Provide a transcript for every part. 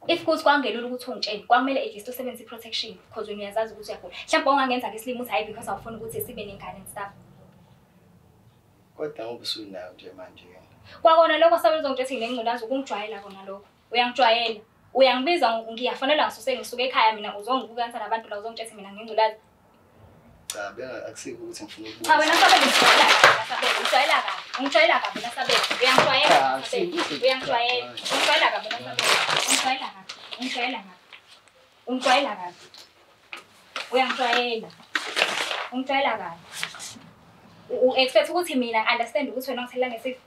If kuthi kwangelula ukuthi ungitshele kwamele at least usebenzise protection because wena uyazazi ukuthi uyagula. Mhlawumbe ungangenza ke isilimo uthi hayi because awufuni ukuthi sibe nengane and stuff. Kodwa ngoba usunayo nje manje. Kwakona lokho sabenza ngithe ngingculazi ukungijwayela kona lokho. Uyangijwayela. Uyangibiza ngiyafanele ngisuse ngisuke ekhaya mina uzongibuka kanjani abantu la uzongithethe mina ngingculazi. Cha beka akusiko ukuthi ngifuna ukubuza. Cha wena sabe ngijwayela kabi. Ungijwayela kabi nasabe. Uyangijwayela. Uyangijwayela. Ungijwayela kabi nasabe. Ungijwayela kabi. Ungijwayela kabi. Ungijwayela kabi. Uyangijwayela. Ungijwayela kabi. U-expect ukuthi mina understand ukuthi wena ngithela ngesifo.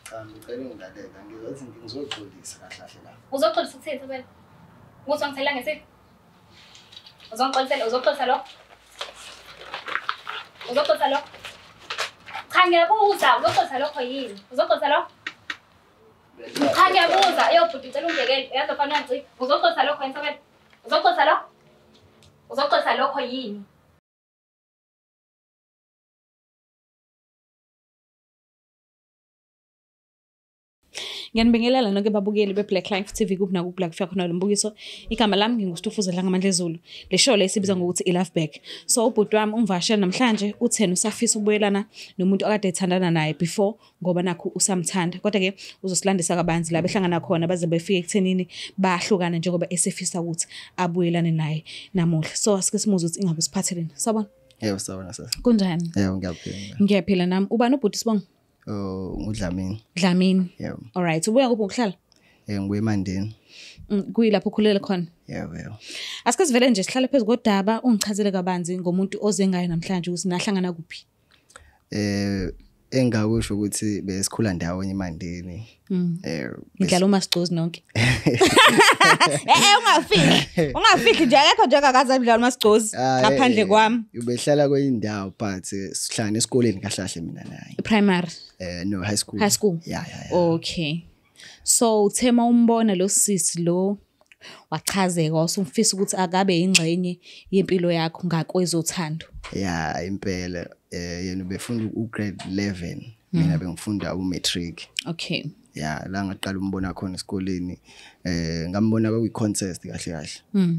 Cha ngicela ungilalela ngizothi ngizoxolisa kahle kahle la. Uzoxolisa ukuthini phela? Ukuthi ngithela ngesifo. Uzoxolisa lo. Uzoxolisa lo. Cha ngiyabuza uzoxolisa lokho yini? Uzoxolisa lo. Cha ngiyabuza eyobhuti ucela ungekele yazofana ngici. Uzoxolisa lokho yini phela? Uzoxolisa lo. Uzoxolisa lokho yini? Ngiyanibingelela nonke babukeli beBlack Life TV kuphi ku Black Fire khona lo mbukiso. Igama lami ngingustufuzela ngamandla Zulu. Le show le sibiza ngokuthi iLove Back. So ubhuti wami ungivashela namhlanje uthena usafisa ukubuyelana nomuntu akade ethandana naye before ngoba nakho usamthanda. Kodwa ke uzosilandisa kabanzi la behlangana khona baze befike ekuthenini bahlukana njengoba esefisa ukuthi abuyelane naye namuhla. So asike simuze ukuthi ingabe siphatheleni. Sabona? Yebo sabona sasa. Kunjani? Yebo ngiyaphila. Ngiyaphila nami. Ubani ubhuti Sibonga? Udlamini. Dlamini. Yebo. All right. Ubuya kuphi ukuhlala? Ngibuye eMandeni. Kuyilapho ukhulele khona. Yebo yebo. Asike sivele nje sihlale phezulu kodaba ungichazele kabanzi ngomuntu oze ngayo namhlanje ukuthi nahlangana kuphi. Engakusho ukuthi besikhula ndawonye eMandeni. Ngidlala uMasigcozi nonke. Ungafiki nje akekho nje akakaza udlala uMasigcozi ngaphandle kwami. Ubehlala kweyindawo but sihlangana esikoleni kahlahle mina naye. Primary. No high school. High school. Yeah. Okay. So uthema umbona lo sisi lo wachazeka wasumfisa ukuthi akabe ingxenye yempilo yakho ngakwezothando. Yeah, impela yena ubefunda ugrade 11 mina bengifunda umatric. Okay. Yeah, la ngaqala umbona khona esikoleni ngambona kwi contest kahle kahle.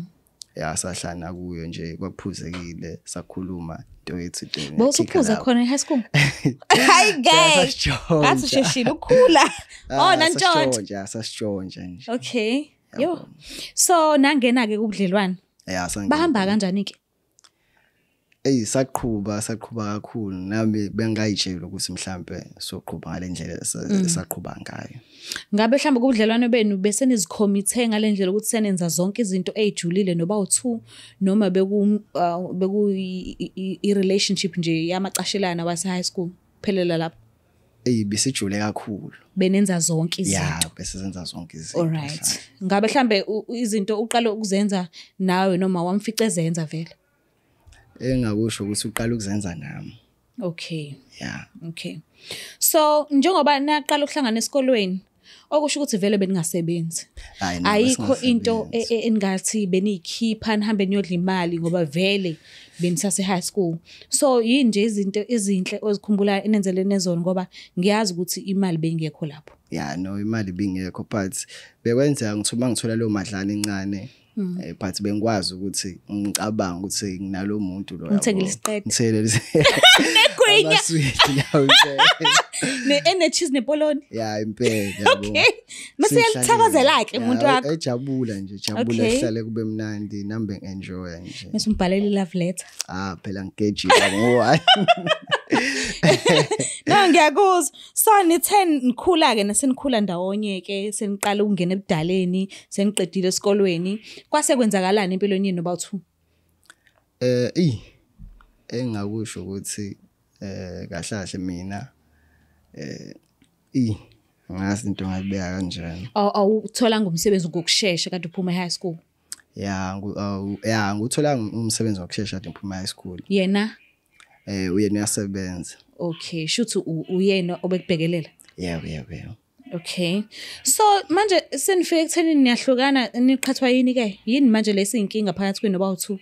Yeah, sahlana kuyo nje kwakuphuzekile sakhuluma into yethu into. Bosuphuza khona e-high school? Hayi gay. Ngathi sheshile ukhula. Oh nantshontsha. Sasitshontsha nje. Okay. Yo. So nangena ke kubudlelwane. Yeah, sangena. Bahamba kanjani ke? Saqhuba kakhulu nami bengayitshela ukuthi mhlambe soqhuba ngalendlela saqhuba ngayo. Ngabe mhlambe kubudlelwane benu bese nizikhomithe ngalendlela ukuthi senenza zonke izinto ezijulile noba u2 noma beku i relationship nje yamacashelana wase high school phelela lapho. Besijule kakhulu. Benenza zonke izinto. Yeah, besenza zonke izinto. Alright. Ngabe mhlambe izinto uqala ukuzenza nawe noma wamfica ezenza vele? Engakusho ukuthi uqala ukuzenza nami. Okay. Yeah. Okay. So njengoba naqala ukuhlangana esikolweni okusho ukuthi vele beningasebenzi. Ayikho into engathi beniyikhipha nihambe niyodla imali ngoba vele benisase high school. So yini nje izinto ezinhle ozikhumbula enenzele nezona ngoba ngiyazi ukuthi imali bengekho lapho. Yeah, no imali bingekho but bekwenza ngithuma ngithola lo madlana encane. But bengikwazi ukuthi ngicabanga ukuthi nginalo muntu lo yabo. Ngithengile isiqede. Ngithele. Negwinya. Ne cheese nepoloni. Yeah, impela yabo. Okay. Mase yalithakazela ke umuntu wakho. Ejabula nje, jabula ehlale kube mnandi nambe enjoy nje. Mase umbhalele love letter. Phela ngigejile ngowa. No ngiyakuzwa. So ni10 nikhula ke nasenikhula ndawonye ke seniqala ukungena ebudaleni, seniqedile esikolweni. Kwase kwenzakalani empilweni yenu about 2? Engakusho ukuthi kahlahle mina ngazi into ngayibeka kanjani. Awuthola ngumsebenzi ngokusheshsha kade uphuma high school? Yeah, nguthola umsebenzi ngokusheshsha kade uphuma high school. Yena? Uyena uyasebenza. Okay, shuthi uyena obekubhekelela? Yeah. Okay. So manje senifike ekutheni niyahlukana niqhathwa yini ke? Yini manje lesiyinkinga phakathi kwenu noba u2?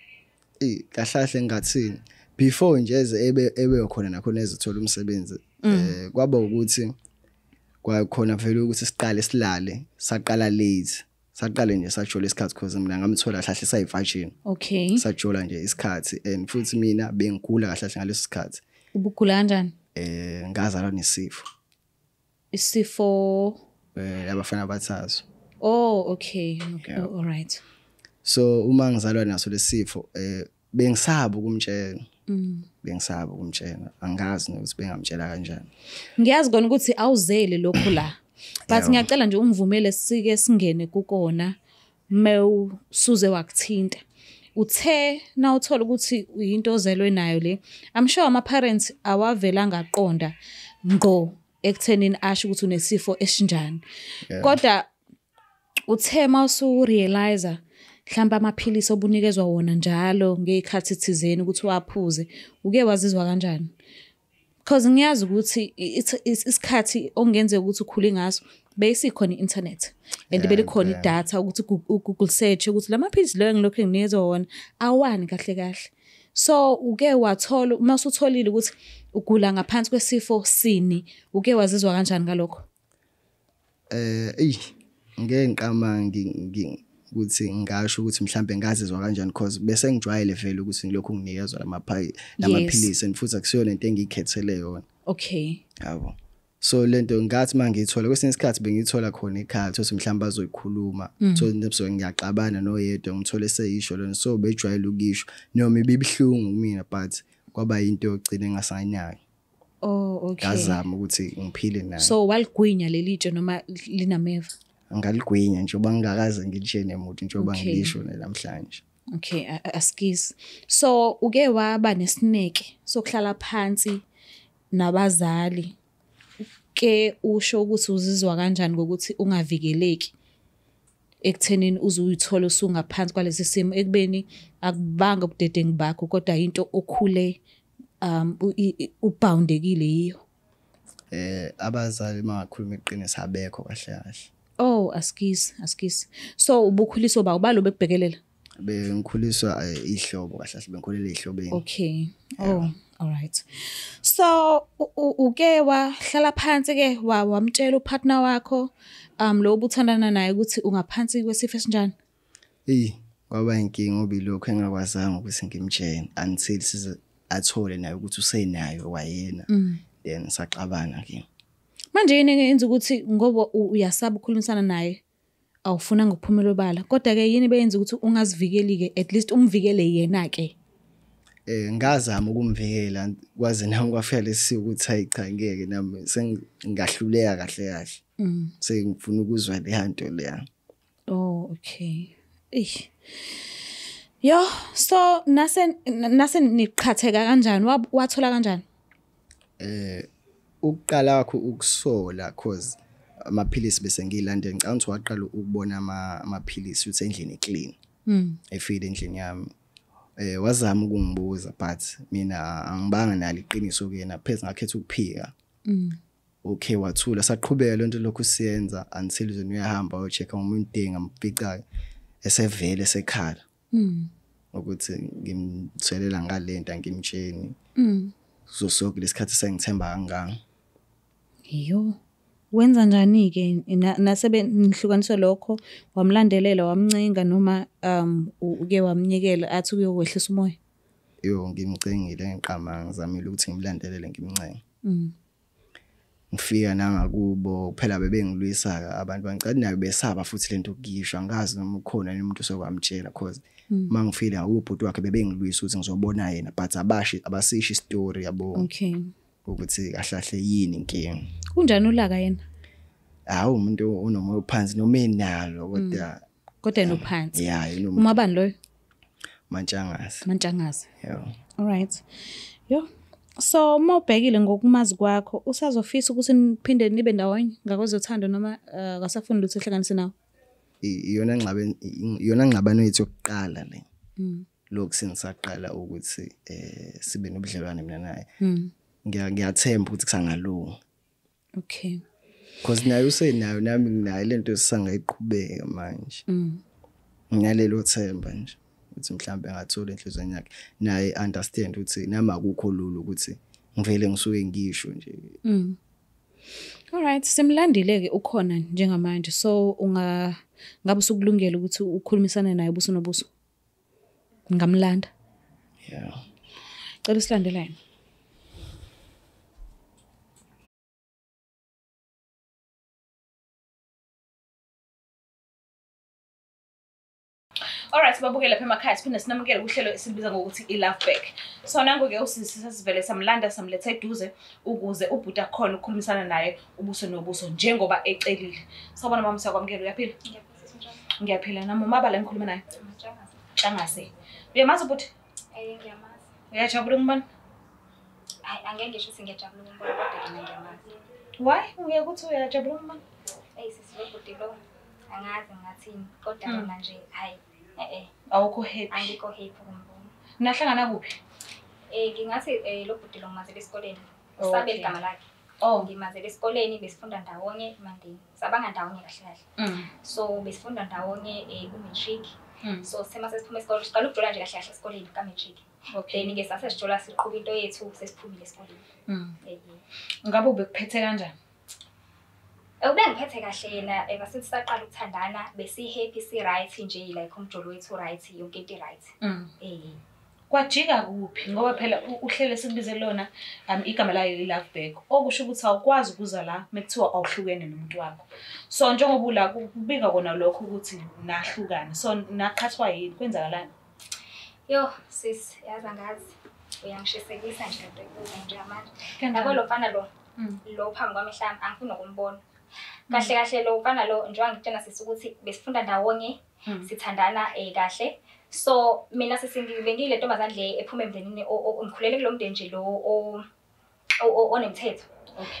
Kahlahle ngathini before nje ebe khona nakhona ezithola umsebenzi kwaba ukuthi kwakhona vele ukuthi siqale silale saqala late saqale nje sajola isikhathi because mina ngamthola kahle sayi-virgin. Okay. Sajola nje isikhathi and futhi mina bengigula kahle ngaleso sikhathi. Ubugula kanjani? Ngazalwa nesifo. Isifo Abafana abathathu. Oh, okay. Yeah. All right. So uma ngizalwa naso lesifo bengisaba ukumtshela. Bengisaba ukumtshela. Angazi nokuthi bengamtshela kanjani. Ngiyazi kona ukuthi awuzele lokho la. But ngiyacela nje ungivumele sike singene kukona mewusuze wakuthinta. Uthe na uthola ukuthi uyinto ozelwe nayo le. I'm sure ama parents awavela ngaqonda ngo ekuthenini asho ukuthi unesifo esinjani. Kodwa uthe mawusu realize mhlamba amaphilisi obunikezwa wona njalo ngekhathi thizeni ukuthi waphuze uke wazizwa kanjani? Because ngiyazi ukuthi isikhathi ongenzeka ukuthi ukhule ngaso besikhona i-internet and belikhona idatha ukuthi Google search ukuthi lamaphilisi lo ngilokho nginikezwa wona awani kahle kahle. So uke wathola masutholile ukuthi ugula ngaphansi kwesifo sini uke wazizwa kanjani ngalokho? Ngiqama ukuthi ngasho ukuthi mhlambe ngazizwa kanjani because bese ngijwayele vele ukuthi ngilokho nginikezwa lamaphilisi and futhi akusiyona into engiyikhethele yona. Okay. Yabo. So lento ngathi mangithola kwesinye isikhathi bengithola khona ekhaya ukuthi mhlamba azoyikhuluma so nepso ngiyaxabana noyedwa ngithole seyisho lona so bejwayele ukisho noma ibibhlungu mina but kwaba into yogcina engasayinayo. Oh, okay. Ngazama ukuthi ngiphile nayo. So waligwinya lelitshe noma linameva? Ngaligwinya njengoba ngingakaze ngilishene umuntu njengoba ngilisho namhlanje. Okay, askies. So uke waba nesineke sokuhlala phansi nabazali. Ke usho ukuthi uzizwa kanjani ngokuthi ungavikeleki ekuthenini uzuyithola usungaphansi kwalesi simo ekubeni akubanga ubudedengu bakho kodwa into okhule uboundekile yiyo? Abazali mangakhuluma iqiniso abekho kahle kahle. Oh, askis. So ubukhuliso ba ubalo bekubhekelela? Bengikhuliswa ihlobo kahle bengikhulela ihlobeni. Okay. Oh, all right. So uke wahlala phansi ke wamtshela upartner wakho lo ubuthandana naye ukuthi ungaphansi kwesifo esinjani? Kwaba inkinga obilokho engakwazanga ukuthi ngimtshene until size athole naye ukuthi usenayo wayena then saxabana ke. Manje yini enza ukuthi ngoba uyasaba ukukhulumisana naye awufuna ngokuphumela obala kodwa ke yini beyenza ukuthi ungazivikeli ke at least umvikele yena ke? Ngazama ukumvikela kwaze nami kwafika lesi ukuthi hayi cha ngeke nami sengahluleka kahle kahle. Sengifuna ukuzwa le hanto leya. Oh, okay. Yo, so nase niqhatheka kanjani? Wathola kanjani? Ukuqala wakho ukusola cause amaphilisi bese ngiyilandela ngicanga ukuthi waqala ukubona amaphilisi ukuthi endlini clean. Efile endlini yami. Wazama ukungibuza but mina angibanga nalo iqiniso kuyena pheze ngakhetha ukuphika. Okay wathula saqhubeka lento lokhu siyenza until uzweni uyahamba uyochecka umuntu idinga mfica esevele esekhala. Ukuthi ngimthelela ngalento ngimtsheni. So lesikhathi sengithemba kangaka. Yo. Wenza njani ke nasebe nihlukaniswe lokho wamlandelela wamncinga noma uke wamnyekela athi uyokwehlisa umoya? Yo ngimcengile ngiqama ngizamile ukuthi ngimlandelele ngimncenga. Ngifika nangakubo phela bebengilwisa abantu bangicela nayo besaba futhi lento ukuyisho angazi noma ukhona umuntu sokwamtshela cause mangifila ubhuti wakhe bebengilwisa ukuthi ngizobona yena but abasishi story yabo. Okay. Ukuthi kahlahle yini inkinga. Kunjani ulaka yena? Hawu umuntu unomoya ophansi noma enalo kodwa enophansi. Yeah, umabani loyo? Mantshangazi. Yeah. All right. Yo. So mawubhekile ngokumazi kwakho usazofisa ukuthi niphinde nibe ndawonye ngakwezothando noma akasafuni ukuthi ehlanganise nawe? Iyona ngxabano yethu yokuqala le. Lokho sengisaqala ukuthi sibe nobudlelwane mina naye. Ngiyathemba ukuthi kusangalunga. Okay. Because naye usenayo nami nginayo lento sisangayiqhubeka manje. Ngiyalelo themba nje ukuthi mhlambe ngathola enhlizweni yakhe naye understand ukuthi nami akukho lulu ukuthi ngivele ngisuke ngisho nje. Alright, simlandile ke ukhona njengamanje. So ngabe usukulungela ukuthi ukhulumisane naye ubuso nobuso. Ngamlanda. Yeah. Cela usilandelane. Alright, sibabukele lapha emakhaya siphinde sinamukele uhlelo esilibiza ngokuthi i-Love Back. So nango ke usisivele samlanda samletha eduze ukuze ubhuti akhona ukukhulumisana naye ubuso nobuso njengoba ecelile. Sawubona mama siyakwamukela uyaphila? Ngiyaphila nami umabala engikhuluma naye. Tshangase. Uyamazi ubhuti? Ngiyamazi. Uyajabula ngibona? Hayi angeke ngisho ukuthi ngiyajabula ukumbona kodwa mina ngiyamazi. Why? Uyakuthi uyajabula ngibona? Sisi lo bhuti lo angazi ngathini kodwa mina nje hayi awukho happy. Angikho happy ukumbona. Nahlangana kuphi? Ngingathi lo bhuti lo ngimazele esikoleni. Usabe igama lakhe. Ngimazele esikoleni besifunda ndawonye eMandeni. Sabanga ndawonye kahle kahle. So besifunda ndawonye ku-matric. So sema sesiphuma esikoleni siqala ukujola nje kahle kahle esikoleni ka-matric. Then ke sasesijola siqhuba into yethu sesiphumile esikoleni. Ngabe ubekuphethe kanjani? Ubengiphethe kahle yena basithi saqala ukuthandana besi happy si right nje like umjolo wethu right yonke into right. Kwajika kuphi ngoba phela uhlele sikubize lona igama layo i-Love Back okusho ukuthi awukwazi ukuza la mekuthiwa awuhlukene nomuntu wakho. So njengoba ula kubika kona lokho ukuthi nahlukana. So naqhathwa yini kwenzakalani? Yo sis yazi angazi uyangishisekisa nje nje manje. Yabo lo mfana lo phambi kwami ehlami angifuni ukumbona. Kahle kahle lo mfana lo njengoba ngitshena sisi ukuthi besifunda ndawonye sithandana kahle. So mina sesingibengile ntombazane le ephuma emndenini ongikhulele kulomndeni nje lo onemthetho.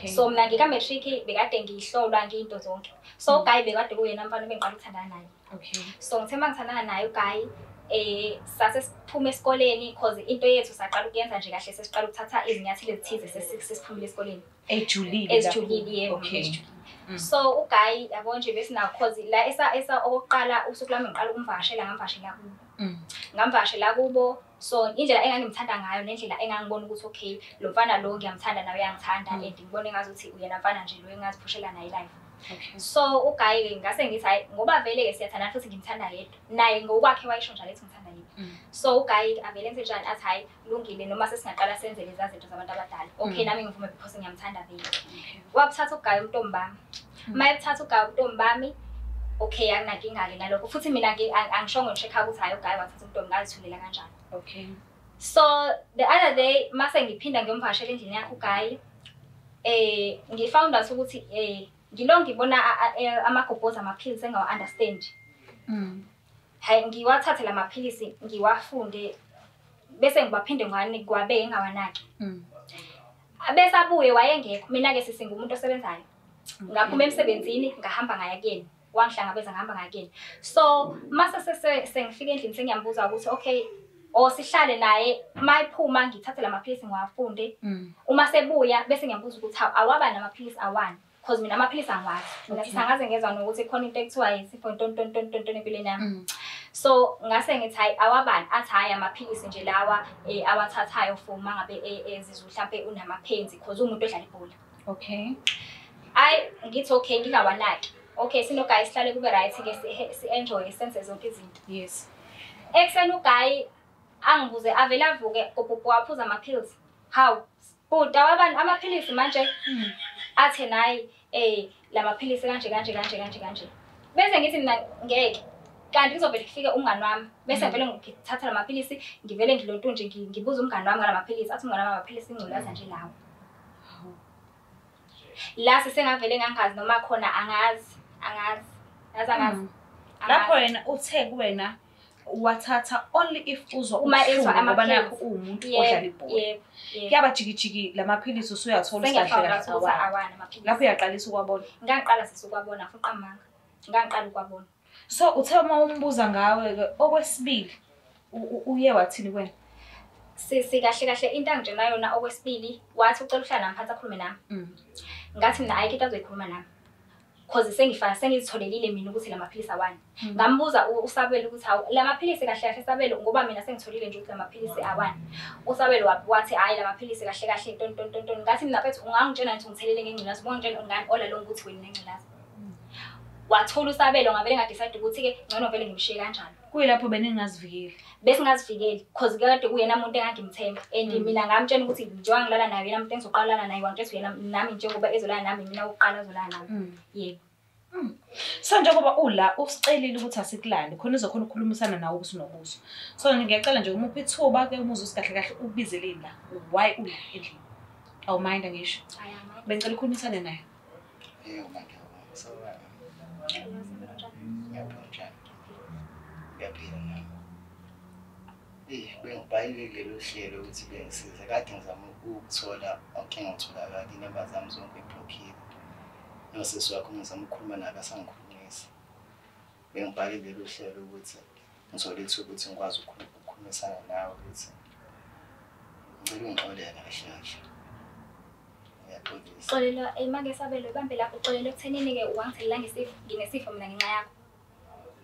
So mina ngika-matric bekade ngihlolwa nginto zonke. So uGayi bekade kuyena mfana bengiqala ukuthandana naye. So ngithe mangithandana naye uGayi sase siphuma esikoleni because into yethu saqala ukuyenza nje kahle sesiqala ukuthatha izinyathelo ezithize sesiphumile esikoleni. Ejulile yebo. So uGayi yabo nje besinawo because la esa okokuqala usuku lami ngiqala ukumvashela ngamvashela kubo. Ngamvashela kubo so indlela engangimthanda ngayo nendlela engangibona ukuthi okay lo mfana lo ngiyamthanda nawe uyangithanda and ngibone ngazuthi uyena mfana nje lo engaziphushela naye life. So uGayi ngase ngithi hayi ngoba vele ke siyathanda futhi ngimthanda yedwa naye ngokwakhe wayisho njalo ethi ngithanda yedwa. So uGayi avele enze njani athi hayi kulungile noma sesingaqala senze lezi zinto zabantu abadala. Okay nami ngivume because ngiyamthanda vele. Wabuthatha uGayi umntombi bami. Mayethatha uGayi umntombi bami okay akunankinga ke nalokho futhi mina angishongo nje ekhaya ukuthi hayi uGayi wathatha umntombi ngazithulela kanjani. So the other day mase ngiphinda ngiyomvashela endlini yakhe uGayi ngifound out ukuthi ngibona amagobhozi amaphilisi engawa understand. Hayi ngiwathathe lamaphilisi ngiwafunde bese ngibaphinde ngiwabeke engawanaki. Bese abuye wayengekho mina ke sisinga umuntu osebenzayo. Ngaphuma emsebenzini ngahamba ngaya kuyena. Wangihlangabeza ngihamba ngaya kuyena. So mase sengifika endlini sengiyambuza ukuthi okay sihlale naye mayiphuma ngithathe lamaphilisi ngiwafunde. Uma sebuya bese ngiyambuza ukuthi awaba namaphilisi awani. Because mina amaphilisi angiwazi. Mina sangaze ngezwa nokuthi khona into ekuthiwa isifo ntontontontonton empilweni yami. So ngase ngithi hayi awabani athi hayi amaphilisi nje lawa awathathayo for mangabe ezizwe mhlambe unamaphenzi because umuntu odlala ibhola. Ngithi okay ngingawanaki. Okay sinoGayi sihlale kube right ke si enjoy sense zonke izinto. Yes. Ekseni uGayi angibuze avela avuke gobhobho waphuza amaphilisi. How? Buda wabani amaphilisi manje athe nayi lamaphilisi kanje. Bese ngithi mina ngeke kanti kuzovela kufike umngani wami bese vele ngithatha lamaphilisi ngivele ngilonto nje ngibuza umngani wami ngalamaphilisi athi umngani wami amaphilisi ingculaza nje lawo. La sesengavele ngangazi noma khona angazi. Lapho wena uthe kuwena wathatha only if uzwa uma ezwa ngoba nakho umuntu odlala ibhola. Kuyabajikijiki lamaphilisi usuyathola kahle awana amaphilisi. Lapho uyaqalisa ukwabona. Ngiqala sisukwabona fuqa manga. Ngiqala ukwabona. So uthe uma umbuza ngawe ke okwesibili uye wathini kwena? Sisi kahle into angijena yona okwesibili wathi ucela uhlala nami phansi akhulume nami. Ngathi mina ayike into azoyikhuluma nami. cause sengizitholelile mina ukuthi lamaphilisi awani. Ngambuza uSabelo ukuthi hawu lamaphilisi kahle kahle Sabelo ngoba mina sengitholile nje ukuthi lamaphilisi awani. USabelo wathi hayi lamaphilisi kahle kahle ntontontonton. Ngathi mina mfethu ungangitshela ngithi ngithelele ngengculazi, ubongitshela ngani ola lo ukuthi wena nengculazi. Wathola uSabelo ngavele ngadecide ukuthi ke ngcono vele ngimshiye kanjalo. Kuyilapho beningazivikeli. Bese ngazivikeli cause kade kuyena umuntu engangimthemba and mina ngamtshela ukuthi njengoba ngilala naye yena umuntu engizoqalana naye wangithethe yena nami njengoba ezolana nami mina uqala ezolana nami. Yebo. So njengoba ula usicelile ukuthi asikulani khona uzokhona ukukhulumisana nawe ubuso nobuso. So ngiyacela nje umuphi ithuba ke umuze usikahle kahle ukubizele la. Why ula endlini? Awumind ngisho. Bengicela ukukhulumisana naye. Yebo manje. So yaphila nami. Bengibhalile lo hlelo ukuthi bengisiza kade ngizama ukuthola ngithola inamba zami zonke iblockile. Nosisi wakho ngizama ukukhuluma naye asangikhulumisa. Bengibhalile lo hlelo ukuthi ngizole ukuthi ngikwazi ukukhulumisana nawe ukuthi ngicela ungixolele kahle kahle. Ngiyaqolisa. Xolela manje Sabelo ibambe lapho uxolele ekuthenini ke wangithelela ngesifo nginesifo mina ngenxa yakho.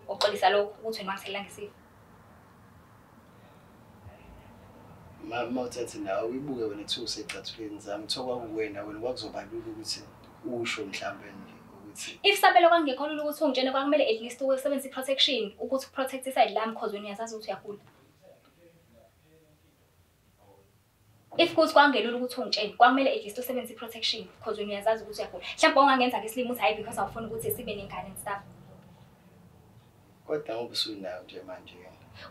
Uxolisa lokho ukuthi wena wangithelela ngesifo. Mama uthathe nawe uyibuke wena ethi usecathuleni zami kuthiwa kwakuwena wena kwakuzoba lula ukuthi usho mhlambe nje ukuthi if Sabelo kwangekho lula ukuthi ungitshene kwakumele at least usebenzise protection ukuthi uprotect iside lami cause wena uyazazi ukuthi uyagula. If kuthi kwangelula ukuthi ungitshene kwakumele at least usebenzise protection cause wena uyazazi ukuthi uyagula. Mhlawumbe ungangenza ke isilimo uthi hayi because awufuni ukuthi sibe nengane and stuff. kodwa ubusunayo nje manje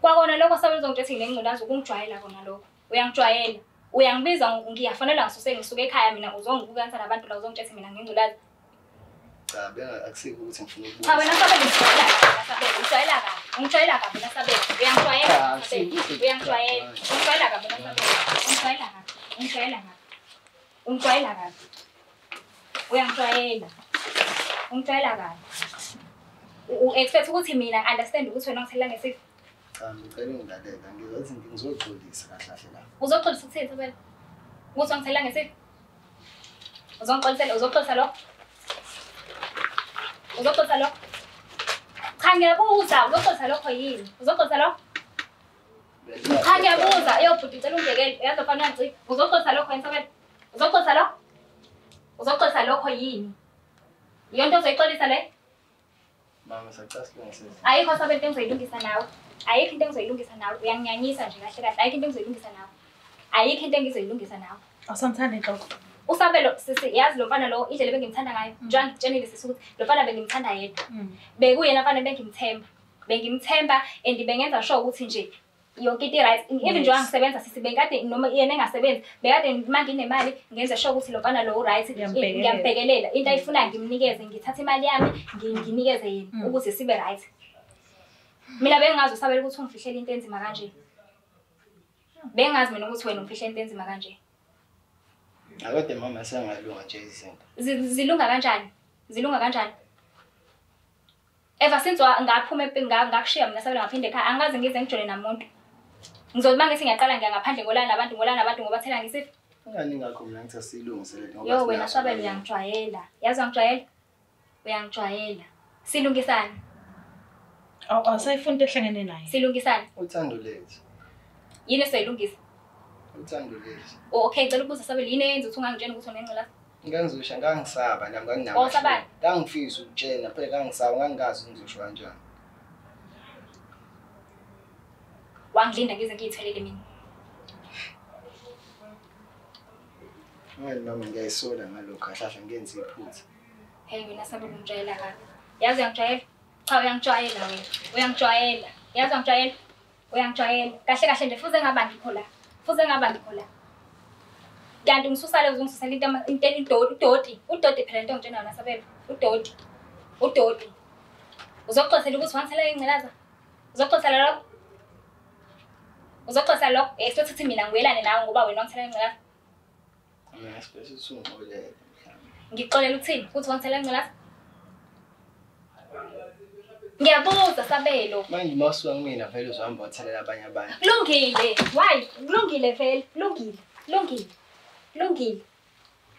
Kwakona lokho Sabelo uzongithethe ngingculazi ukungijwayela kona lokho. Uyangijwayela. Uyangibiza ngiyafanele ngisuke ekhaya mina uzongibuka kanjani nabantu la uzongithethe mina ngingculazi. Cha beka akusiko ukuthi ngifuna ukubuza. Cha wena Sabelo ungijwayela kabi. Ungijwayela kabi na Sabelo. Uyangijwayela Sabelo. Uyangijwayela. Ungijwayela kabi na Sabelo. Ungijwayela kabi. Ungijwayela kabi. Ungijwayela kabi. Uyangijwayela. Ungijwayela kabi. U-expect ukuthi mina understand ukuthi wena ungithelela ngesifo. Cha ngicela ungilalela ngizothi ngizoxolisa kahle kahle la. Uzoxolisa ukuthini Sabelo? Ukuthi ungithelela ngesifo? Uzoxolisa lo? Uzoxolisa lo? Cha ngiyabuza uzoxolisa lokho yini? Uzoxolisa lo? Cha ngiyabuza eyobhuti ucela ungekele uyazofana nci. Uzoxolisa lokho yini Sabelo? Uzoxolisa lo? Uzoxolisa lokho yini? Yonto ozoyixolisa le? Mama sacasile Ayikho Sabelo into engizoyilungisa nawe. Ayikho into engizoyilungisa nawe. Uyanginyanyisa nje kahle kahle. Ayikho into engizoyilungisa nawe. Ayikho into engizoyilungisa nawe. Awusamthanda inhloko. uSabelo sisi yazi lo mfana lo indlela bengimthanda ngayo njengoba ngitshenile sisi ukuthi lo mfana bengimthanda yedwa bekuyena mfana bengimthemba and bengenza sure ukuthi nje yonke into right even njengoba ngisebenza sisi bengade noma yena engasebenzi bekade manje nginemali ngenza sure ukuthi lo mfana lo right ngiyambhekelela into ayifuna ngimnikeze ngithatha imali yami nginikeze yena ukuthi sibe right mina bengazi uSabelo ukuthi ungifihlela into enzima kanje bengazi mina ukuthi wena ungifihlela into enzima kanje. Akade mama sengalunga nje izinto. Zilunga kanjani? Zilunga kanjani? Ever since ngaphuma empini ngakushiya mina Sabelo ngaphinde ekhaya angaze ngize ngijole namuntu. Ngizothi manje ngiyaqala ngiya ngaphandle ngolana nabantu ngoba thela ngisifo. Ngani ngakho mina ngithi silungiselele ngoba yo wena Sabelo uyangijwayela. Yazi ungijwayela? Uyangijwayela. Silungisana. Awusayifuna ehlangene naye. Silungisana. Uthando lethu. Yini seyilungisa? Uthando lethu. Okay ngicela ukubuza Sabelo yini yenza ukuthi ungangitshela ukuthi unengculazi? Ngangizosha ngangisaba nami nganginama. Osabani? Ngangifisa ukutshela phela ngangisaba ngangazi ngizosho kanjani. Wangilinda ngize ngiyithelele mina. Manje mama ngiyayisola ngalokho ahlahla ngenza iphutha. Hey wena Sabelo ungijwayela kabi. Yazi uyangijwayela? Cha uyangijwayela wena. Uyangijwayela. Yazi ungijwayela? Uyangijwayela. Kahle kahle nje fuze ngaba ngikho la. Kanti ngisusale uzongisusela udoti phela into ngitshena yona Sabelo. Udoti. Uzoxoxela ukuthi wangithela ingcelaza. Uzoxoxela lo. Esithi mina ngiyelane nawe ngoba wena wangithela ingcelaza. Mina sibese sungixolele. Ngixolela ukuthini? Ukuthi wangithela ingcelaza? Ngiyabuza Sabelo. Manje mawusuka kumina vele uzohamba wathelela abanye abantu. Kulungile. Why? Kulungile vele. Kulungile.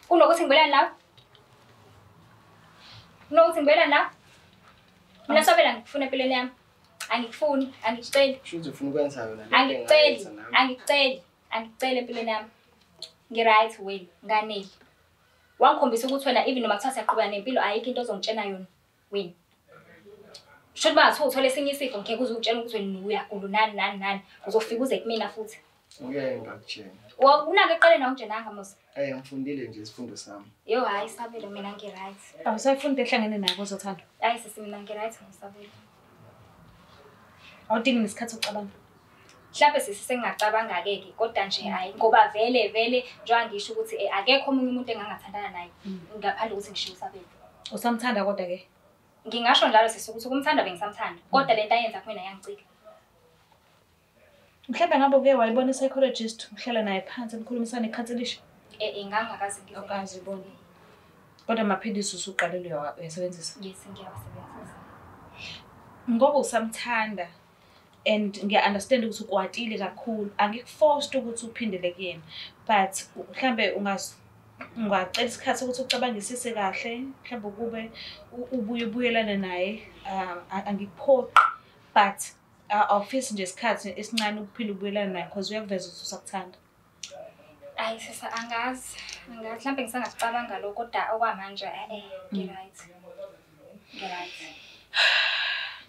Kunokuthi ngibelane nawe. Unokuthi ngibelani la? Mina sobela ngifuna empilweni yami. Angikufuni, angiceli. Shuthi ufuna ukwenza yona le. Angiceli empilweni yami. Ngi-right wena, nganeli. Wangikhombisa ukuthi wena even noma kuthiwa siyaqhubeka nempilo ayikho into ozongitshena yona. Wena. Shothi bathola esinye isifo ngeke uze ungitshene ukuthi wena uyagula nani. Uzofika uze kumina futhi. Ngeke ngakutshela. Unake eqale nawe njenanga mos. Ngifundile nje isifundo sami. Yo hayi sabelo mina ngi-right. Awusayifunda ehlangene nayo uzothanda. Hayi sisi mina ngi-right ngisabelo. Awudingi nesikhathi sokucabanga. Mhlawumbe sisi sengingacabanga-ke kodwa nje hayi ngoba vele njengoba ngisho ukuthi akekho omunye umuntu engangathandana naye ngaphandle ukuthi ngishiye usabelo. Usamthanda kodwa-ke? Ngingasho njalo sisi ukuthi ukumthanda bengisamthanda kodwa lento ayenza kumina yangicika. Mhlawumbe ngabe uke wayibona i-psychologist uhlala naye phansi nikhulumisane ikhanselisha? Ngangakaze ngize. Awukazi bona. Kodwa amaphilisi usuqalile uyasebenzisa? Yes, ngiyawasebenzisa. Ngoba usamthanda and ngiya-understand ukuthi ukwatile kakhulu, angikuforced ukuthi uphindele kuyena, but mhlambe ungacela isikhathi ukuthi ucabangisise kahle, mhlambe kube ubuyelana naye, angikuphoqi, but awufisi nje isikhathi esincane ukuphinde ubuyelana naye because uyakuveza ukuthi usakuthanda. Hayi sisa angazi mhlambe ngisangacabanga lokho kodwa okwamanje ngi-right.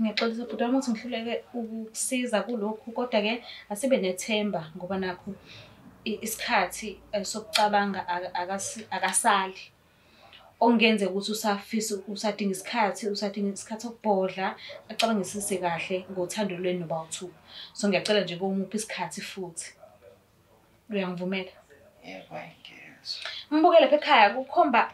Ngiyaxolisa bhuti wami ukuthi ngihluleke ukukusiza kulokhu kodwa-ke asibe nethemba ngoba nakho isikhathi sokucabanga akasali. Okungenzeka ukuthi usadinga isikhathi sokubhodla acabangisise kahle ngothando lwenu noba-2. So ngiyacela nje kumuphi isikhathi futhi. Uyangivumela? Yebo, ngiyezwa. Mbukele lapha ekhaya kukhomba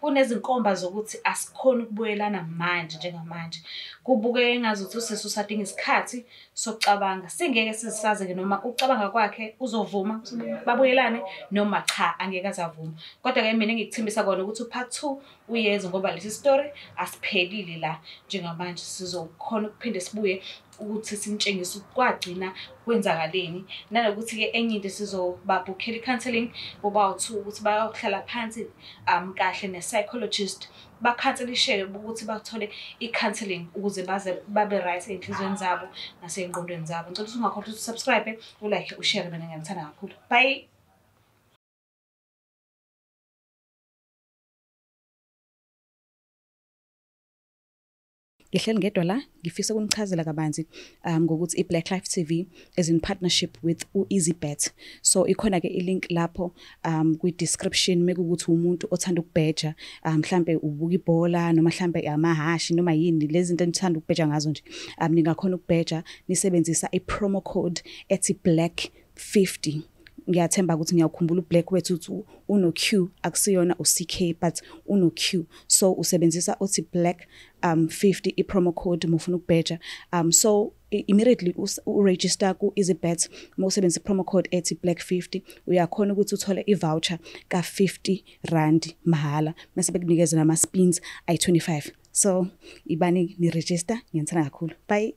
kunezinkomba zokuthi asikhona ukubuyelana manje njengamanje. Kubuke engazuthi usisi usadinga isikhathi sokucabanga. Singeke sisaze-ke noma ukucabanga kwakhe uzovuma babuyelane noma cha angeke azavuma. Kodwa-ke mina ngikuthembisa kona ukuthi u-part 2 uyeza ngoba lesi story asiphelile la njengamanje sizokhona ukuphinde sibuye ukuthi simtshengise kwagcina kwenzakaleni nanokuthi-ke enye into sizobabhukhela i-counselling boba-2 ukuthi bayohlala phansi kahle ne-psychologist bakhanselisheke ukuthi bathole i-counselling ukuze babe right ey'nhlizweni zabo nasey'ngqondweni zabo. Ngicela ukuthi ungakhohlwa ukuthi usubscribe, ulike, ushare, mina ngiyamthanda kakhulu. Bye. Ngihleli ngedwa la ngifisa ukunichazela kabanzi ngokuthi iBlack Life TV is in partnership with u-EasyBet. So ikhona ke ilink lapho kwi-description mekukuthi umuntu othanda ukubheja mhlambe ubuka ibhola noma mhlambe amahashi noma yini lezi zinto enithanda ukubheja ngazo nje ningakhona ukubheja nisebenzisa i-promo code ethi black50. Ngiyathemba ukuthi ngiyakhumbula uBlack wethu uthi uno-Q akusiyona u-CK but uno-Q, so usebenzisa uthi black 50 i-promo code mufuna ukubheja. So immediately uregister ku-EasyBet mawusebenzisa i-promo code ethi black50 uyakhona ukuthi uthole i-voucher ka-50 mahhala mase bekunikeza nama-spins ayi-25. So ibani ni-register, ngiyathanda kakhulu. Bye.